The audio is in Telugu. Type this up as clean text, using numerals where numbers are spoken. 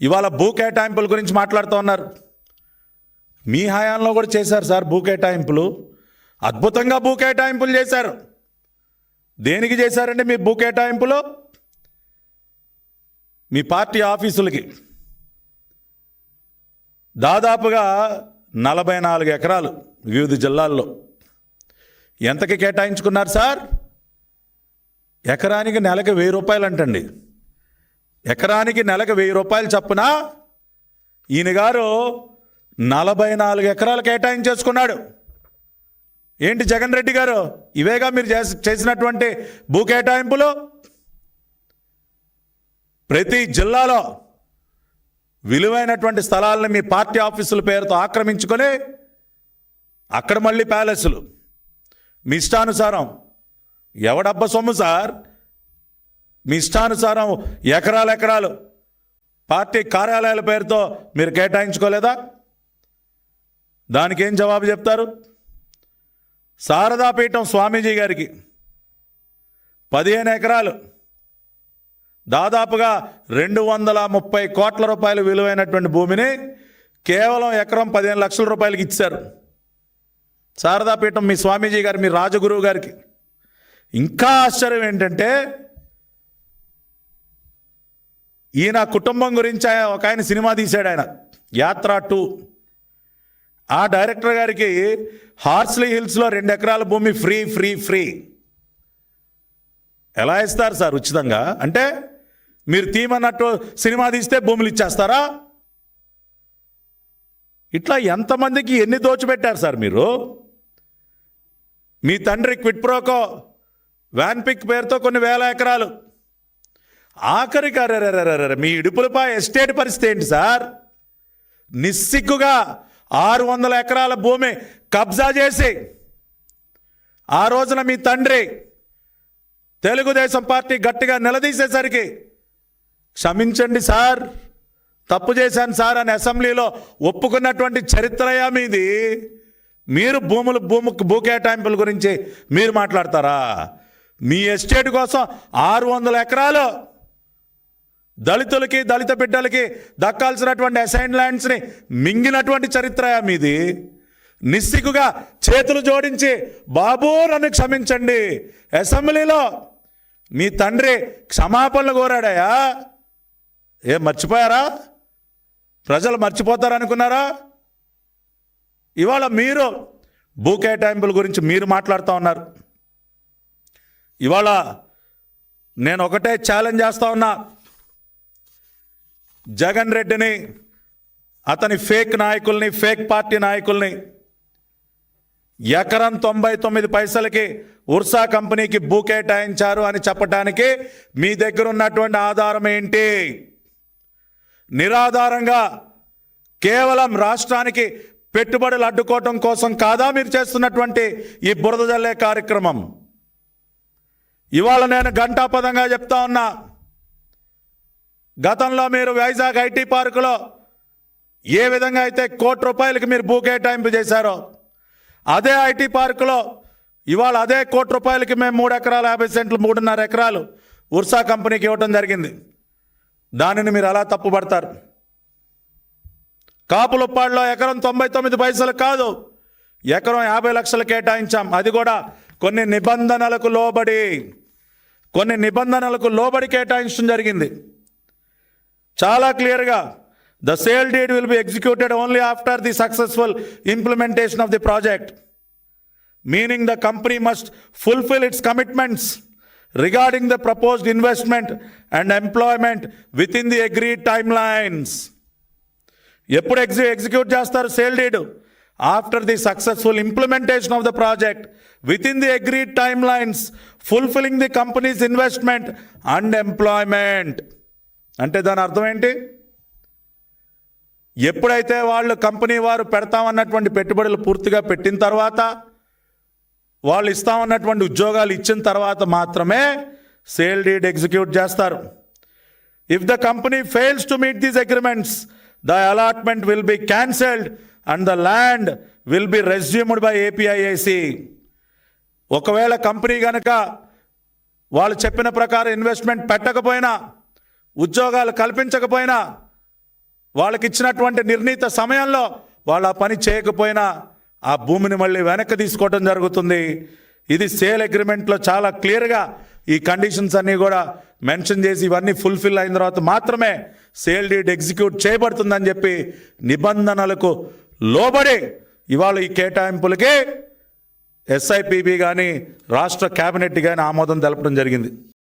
ఇవాళ భూ కేటాయింపుల గురించి మాట్లాడుతూ ఉన్నారు. మీ హయాంలో కూడా చేశారు సార్ భూ కేటాయింపులు, అద్భుతంగా భూ కేటాయింపులు చేశారు. దేనికి చేశారండి మీ భూ కేటాయింపులు? మీ పార్టీ ఆఫీసులకి దాదాపుగా 44 ఎకరాలు వివిధ జిల్లాల్లో ఎంతకి కేటాయించుకున్నారు సార్? ఎకరానికి నెలకు 1000 రూపాయలు అంటండి. ఎకరానికి నెలకు 1000 రూపాయలు చప్పున ఈయన గారు 44 ఎకరాలు కేటాయించేసుకున్నాడు. ఏంటి జగన్ రెడ్డి గారు, ఇవేగా మీరు చేసినటువంటి భూ కేటాయింపులు? ప్రతి జిల్లాలో విలువైనటువంటి స్థలాలను మీ పార్టీ ఆఫీసుల పేరుతో ఆక్రమించుకొని అక్కడ మళ్ళీ ప్యాలెస్లు మీ ఇష్టానుసారం. ఎవడబ్బ సొమ్ము సార్? మీ ఇష్టానుసారం ఎకరాలు పార్టీ కార్యాలయాల పేరుతో మీరు కేటాయించుకోలేదా? దానికి ఏం జవాబు చెప్తారు? శారదాపీఠం స్వామీజీ గారికి 15 ఎకరాలు దాదాపుగా 230 కోట్ల రూపాయలు విలువైనటువంటి భూమిని కేవలం ఎకరం 15 లక్షల రూపాయలకి ఇచ్చారు. శారదాపీఠం మీ స్వామీజీ గారు, మీ రాజగురువు గారికి. ఇంకా ఆశ్చర్యం ఏంటంటే, ఈయన కుటుంబం గురించి ఒక ఆయన సినిమా తీశాడు, ఆయన యాత్ర 2. ఆ డైరెక్టర్ గారికి హార్స్లీ హిల్స్లో 2 ఎకరాల భూమి ఫ్రీ. ఎలా ఇస్తారు సార్ ఉచితంగా? అంటే మీరు తీమన్నట్టు సినిమా తీస్తే భూములు ఇచ్చేస్తారా? ఇట్లా ఎంతమందికి ఎన్ని దోచిపెట్టారు సార్ మీరు? మీ తండ్రి క్విట్ ప్రోకో వ్యాన్పిక్ పేరుతో కొన్ని 1000 ఎకరాలు. ఆఖరికి మీ ఇడుపులపై ఎస్టేట్ పరిస్థితి ఏంటి సార్? నిస్సిగ్గుగా 600 ఎకరాల భూమి కబ్జా చేసి ఆ రోజున మీ తండ్రి తెలుగుదేశం పార్టీ గట్టిగా నిలదీసేసరికి క్షమించండి సార్, తప్పు చేశాను సార్ అని అసెంబ్లీలో ఒప్పుకున్నటువంటి చరిత్రయా మీది. మీరు భూ కేటాయింపుల గురించి మీరు మాట్లాడతారా? మీ ఎస్టేట్ కోసం 600 ఎకరాలు దళితులకి, దళిత బిడ్డలకి దక్కాల్సినటువంటి అసైన్ ల్యాండ్స్ని మింగినటువంటి చరిత్రయా మీది. నిస్సిగ్గుగా చేతులు జోడించి బాబు నన్ను క్షమించండి అసెంబ్లీలో మీ తండ్రి క్షమాపణలు కోరాడయా. మర్చిపోయారా? ప్రజలు మర్చిపోతారనుకున్నారా? ఇవాళ మీరు భూ కేటాయింపుల గురించి మీరు మాట్లాడుతూ ఉన్నారు. ఇవాళ నేను ఒకటే ఛాలెంజ్ చేస్తూ ఉన్నా, జగన్ రెడ్డిని, అతని ఫేక్ నాయకుల్ని, ఫేక్ పార్టీ నాయకుల్ని ఎకరం 99 పైసలకి ఉర్సా కంపెనీకి భూ కేటాయించారు అని చెప్పడానికి మీ దగ్గర ఉన్నటువంటి ఆధారం ఏంటి? నిరాధారంగా కేవలం రాష్ట్రానికి పెట్టుబడులు అడ్డుకోవటం కోసం కాదా మీరు చేస్తున్నటువంటి ఈ బురద జల్లే కార్యక్రమం? ఇవాళ నేను ఘంటాపదంగా చెప్తా ఉన్నా, గతంలో మీరు వైజాగ్ ఐటీ పార్కులో ఏ విధంగా అయితే 1 కోటి రూపాయలకి మీరు భూ కేటాయింపు చేశారో, అదే ఐటీ పార్కులో ఇవాళ అదే 1 కోటి రూపాయలకి మేము 3 ఎకరాల 50 సెంట్లు 3.5 ఎకరాలు ఉర్సా కంపెనీకి ఇవ్వటం జరిగింది. దానిని మీరు ఎలా తప్పుపడతారు? కాపులుప్పాడులో ఎకరం 99 పైసలు కాదు, ఎకరం 50 లక్షలు కేటాయించాం. అది కూడా కొన్ని నిబంధనలకు లోబడి కేటాయించడం జరిగింది. చాలా క్లియర్గా, the sale deed will be executed only after the successful implementation of the project, meaning the company must fulfill its commitments regarding the proposed investment and employment within the agreed timelines. ఎప్పుడు ఎగ్జిక్యూట్ చేస్తారు sale deed? After the successful implementation of the project within the agreed timelines, fulfilling the company's investment and employment. అంటే దాని అర్థం ఏంటి? ఎప్పుడైతే వాళ్ళు కంపెనీ వారు పెడతామన్నటువంటి పెట్టుబడులు పూర్తిగా పెట్టిన తర్వాత, వాళ్ళు ఇస్తామన్నటువంటి ఉద్యోగాలు ఇచ్చిన తర్వాత మాత్రమే సేల్ డీడ్ ఎగ్జిక్యూట్ చేస్తారు. If the company fails to meet these agreements, the allotment will be cancelled and the land will be resumed by APIIC. ఒకవేళ కంపెనీ కనుక వాళ్ళు చెప్పిన ప్రకారం ఇన్వెస్ట్మెంట్ పెట్టకపోయినా, ఉద్యోగాలు కల్పించకపోయినా వాళ్ళకి ఇచ్చినటువంటి నిర్ణీత సమయంలో వాళ్ళు ఆ పని చేయకపోయినా ఆ భూమిని మళ్ళీ వెనక్కి తీసుకోవడం జరుగుతుంది. ఇది సేల్ అగ్రిమెంట్లో చాలా క్లియర్గా ఈ కండిషన్స్ అన్నీ కూడా మెన్షన్ చేసి ఇవన్నీ ఫుల్ఫిల్ అయిన తర్వాత మాత్రమే సేల్ డీడ్ ఎగ్జిక్యూట్ చేయబడుతుందని చెప్పి నిబంధనలకు లోబడి ఇవాళ ఈ కేటాయింపులకి SIPB కానీ రాష్ట్ర కేబినెట్ కానీ ఆమోదం తెలపడం జరిగింది.